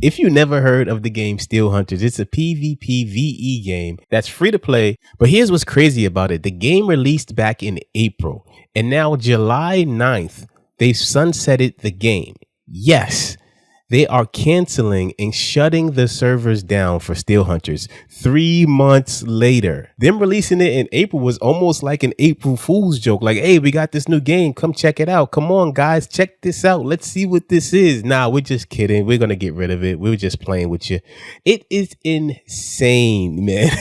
If you never heard of the game Steel Hunters, it's a PvPvE game that's free to play. But here's what's crazy about it. The game released back in April, and now July 9th, they've sunsetted the game. Yes, they are canceling and shutting the servers down for Steel Hunters 3 months later. Them releasing it in April was almost like an April Fool's joke. Like, hey, we got this new game. Come check it out. Come on, guys, check this out. Let's see what this is. Nah, we're just kidding. We're going to get rid of it. We were just playing with you. It is insane, man.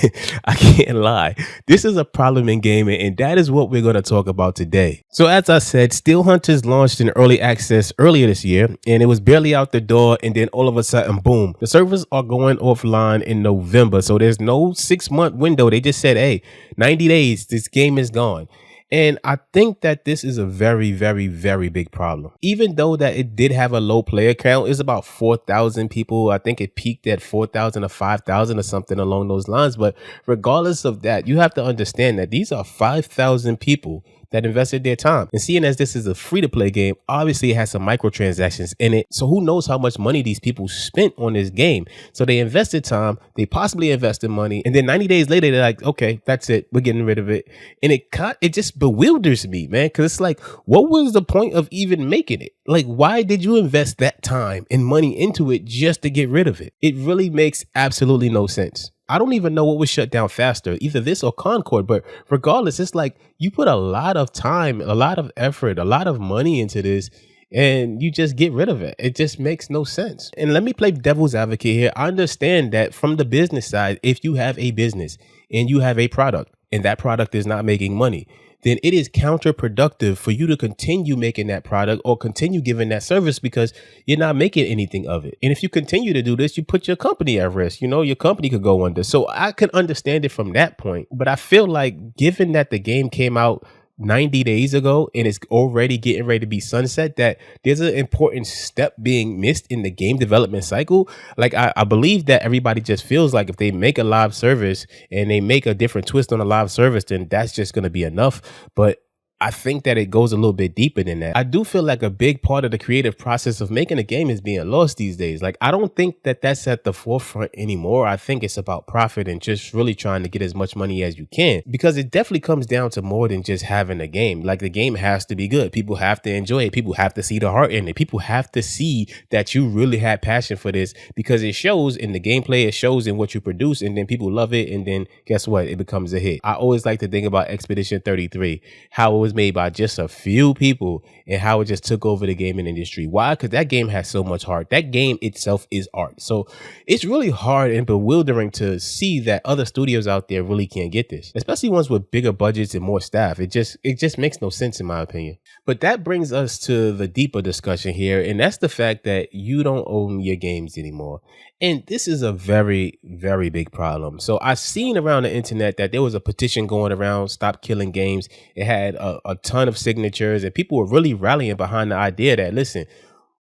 I can't lie. This is a problem in gaming, and that is what we're going to talk about today. So as I said, Steel Hunters launched in early access earlier this year, and it was barely out the door. And then all of a sudden, boom, the servers are going offline in November. So there's no 6-month window. They just said, hey, 90 days, this game is gone. And I think that this is a very, very, very big problem. Even though that it did have a low player count, it's about 4,000 people. I think it peaked at 4,000 or 5,000 or something along those lines. But regardless of that, you have to understand that these are 5,000 people that invested their time. And seeing as this is a free-to-play game, obviously it has some microtransactions in it. So who knows how much money these people spent on this game. So they invested time, they possibly invested money, and then 90 days later, they're like, okay, that's it. We're getting rid of it. And it just bewilders me, man, because it's like, what was the point of even making it? Like, why did you invest that time and money into it just to get rid of it? It really makes absolutely no sense. I don't even know what was shut down faster, either this or Concord. But regardless, it's like you put a lot of time, a lot of effort, a lot of money into this, and you just get rid of it. It just makes no sense. And let me play devil's advocate here. I understand that from the business side, if you have a business and you have a product and that product is not making money, then it is counterproductive for you to continue making that product or continue giving that service because you're not making anything of it. And if you continue to do this, you put your company at risk. You know, your company could go under. So I can understand it from that point. But I feel like given that the game came out 90 days ago and it's already getting ready to be sunset, that there's an important step being missed in the game development cycle. Like I believe that everybody just feels like if they make a live service and they make a different twist on a live service, then that's just going to be enough. But I think that it goes a little bit deeper than that. I do feel like a big part of the creative process of making a game is being lost these days. Like, I don't think that that's at the forefront anymore. I think it's about profit and just really trying to get as much money as you can, because it definitely comes down to more than just having a game. Like, the game has to be good. People have to enjoy it. People have to see the heart in it. People have to see that you really had passion for this, because it shows in the gameplay, it shows in what you produce, and then people love it. And then guess what? It becomes a hit. I always like to think about Expedition 33, how it was made by just a few people and how it just took over the gaming industry. Why? Because that game has so much heart. That game itself is art. So it's really hard and bewildering to see that other studios out there really can't get this, especially ones with bigger budgets and more staff. It just makes no sense in my opinion. But that brings us to the deeper discussion here, and that's the fact that you don't own your games anymore. And this is a very, very big problem. So I've seen around the internet that there was a petition going around, Stop Killing Games. It had a ton of signatures, and people were really rallying behind the idea that, listen,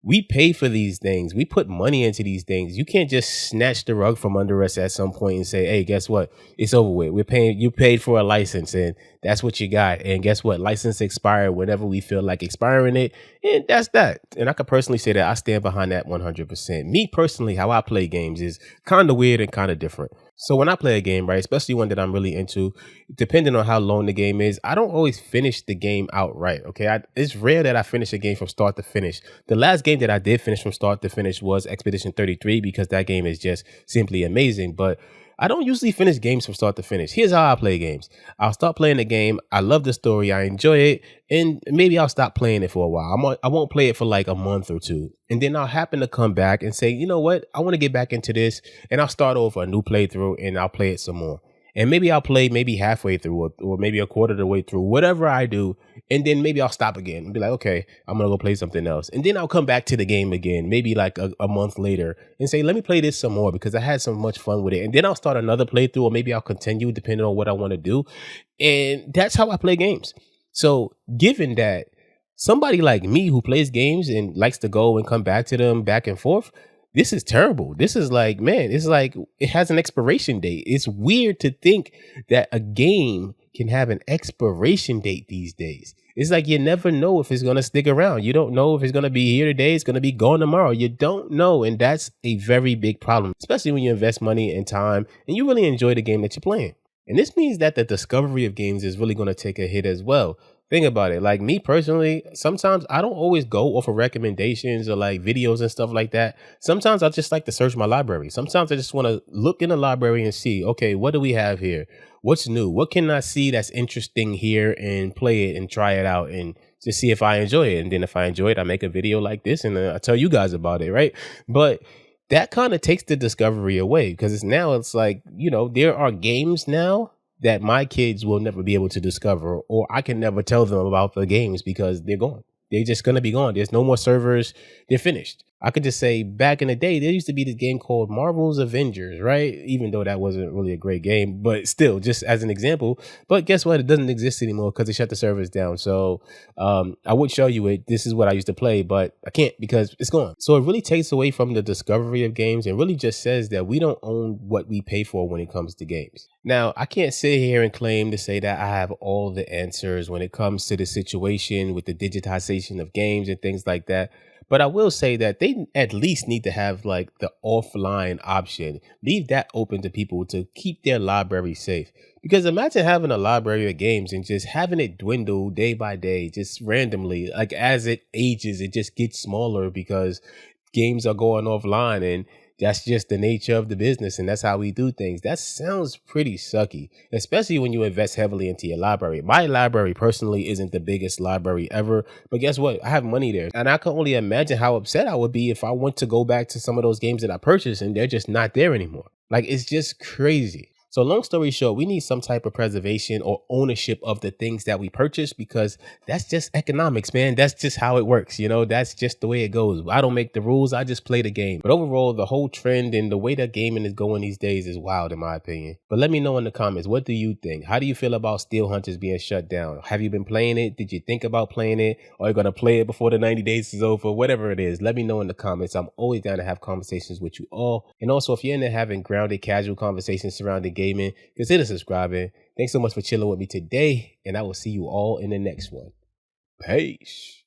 we pay for these things. We put money into these things. You can't just snatch the rug from under us at some point and say, hey, guess what? It's over with. We're paying. You paid for a license and that's what you got. And guess what? License expire whenever we feel like expiring it. And that's that. And I can personally say that I stand behind that 100%. Me personally, how I play games is kind of weird and kind of different. So when I play a game, right, especially one that I'm really into, depending on how long the game is, I don't always finish the game outright, okay? It's rare that I finish a game from start to finish. The last game that I did finish from start to finish was Expedition 33, because that game is just simply amazing. But I don't usually finish games from start to finish. Here's how I play games. I'll start playing the game. I love the story. I enjoy it. And maybe I'll stop playing it for a while. I won't play it for like a month or two. And then I'll happen to come back and say, you know what? I want to get back into this. And I'll start over a new playthrough and I'll play it some more. And maybe I'll play maybe halfway through or maybe a quarter of the way through, whatever I do. And then maybe I'll stop again and be like, okay, I'm going to go play something else. And then I'll come back to the game again, maybe like a month later, and say, let me play this some more because I had so much fun with it. And then I'll start another playthrough, or maybe I'll continue depending on what I want to do. And that's how I play games. So given that somebody like me who plays games and likes to go and come back to them back and forth, this is terrible. This is like, man, it's like it has an expiration date. It's weird to think that a game can have an expiration date these days. It's like you never know if it's going to stick around. You don't know if it's going to be here today, it's going to be gone tomorrow. You don't know. And that's a very big problem, especially when you invest money and time and you really enjoy the game that you're playing. And this means that the discovery of games is really going to take a hit as well. Think about it. Like me personally, sometimes I don't always go off of recommendations or like videos and stuff like that. Sometimes I just like to search my library. Sometimes I just want to look in the library and see, okay, what do we have here? What's new? What can I see that's interesting here and play it and try it out and just see if I enjoy it. And then if I enjoy it, I make a video like this and I tell you guys about it, right? But that kind of takes the discovery away because it's like, there are games now that my kids will never be able to discover, or I can never tell them about the games because they're gone. They're just going to be gone. There's no more servers. They're finished. I could just say back in the day, there used to be this game called Marvel's Avengers, right? Even though that wasn't really a great game, but still, just as an example. But guess what? It doesn't exist anymore because they shut the servers down. So I would show you it. This is what I used to play, but I can't because it's gone. So it really takes away from the discovery of games and really just says that we don't own what we pay for when it comes to games. Now, I can't sit here and claim to say that I have all the answers when it comes to the situation with the digitization of games and things like that. But I will say that they at least need to have like the offline option. Leave that open to people to keep their library safe. Because imagine having a library of games and just having it dwindle day by day, just randomly. Like as it ages, it just gets smaller because games are going offline and that's just the nature of the business and that's how we do things. That sounds pretty sucky, especially when you invest heavily into your library. My library personally isn't the biggest library ever, but guess what? I have money there. And I can only imagine how upset I would be if I went to go back to some of those games that I purchased and they're just not there anymore. Like it's just crazy. So long story short, we need some type of preservation or ownership of the things that we purchase because that's just economics, man. That's just how it works. That's just the way it goes. I don't make the rules. I just play the game. But overall, the whole trend and the way that gaming is going these days is wild in my opinion. But let me know in the comments, what do you think? How do you feel about Steel Hunters being shut down? Have you been playing it? Did you think about playing it? Or are you going to play it before the 90 days is over? Whatever it is, let me know in the comments. I'm always down to have conversations with you all. And also, if you're into having grounded, casual conversations surrounding gaming, consider subscribing. Thanks so much for chilling with me today, and I will see you all in the next one. Peace.